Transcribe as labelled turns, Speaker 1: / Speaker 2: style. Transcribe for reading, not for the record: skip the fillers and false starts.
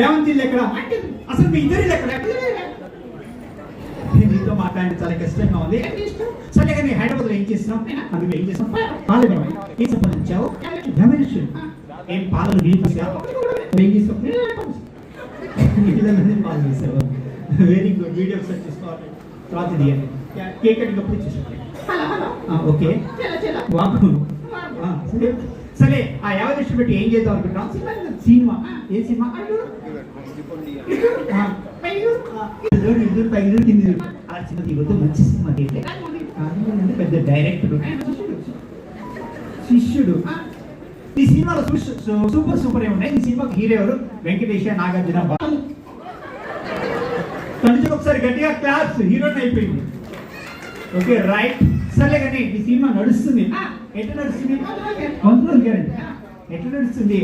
Speaker 1: రేవంత్ ఇల్లు ఎక్కడ? అసలు మీ ఇద్దరు ఇల్లు ఎక్కడ? నీతో మాట్లాడి చాలా కష్టంగా ఉంది. సరే కానీ హైదరాబాద్ లో ఏం చేస్తున్నావు? అందుకు ఏం చేస్తాం? పాలన ఏం సంపాదించావు? ఏం పాలన వీడియో ఏం చేస్తావు? పాలన చేసావు. Very good. వీడియో సెట్ చేసుకోవాలి. తర్వాత తీయాలి. కేక్ కటింగ్ అప్పుడు ఇచ్చేసాను. ఓకే వాకు సరే. ఆ 50 లక్షలు పెట్టి ఏం చేద్దాం అనుకుంటున్నాం? సినిమా. ఏ సినిమా? కింది ఆ సినిమా తీయవద్దు. మంచి సినిమా తీయలే. పెద్ద డైరెక్టర్ శిష్యుడు. ఈ సినిమాలో సూపర్ సూపర్ ఏమున్నాయి? ఈ సినిమాకి హీరో ఎవరు? వెంకటేష్, నాగార్జున. తను ఒకసారి గట్టిగా క్లాస్. హీరోని అయిపోయింది. Okay right. సర్లే కానీ ఈ సినిమా నడుస్తుంది. ఎట్లా నడుస్తుంది? ఎట్లా నడుస్తుంది?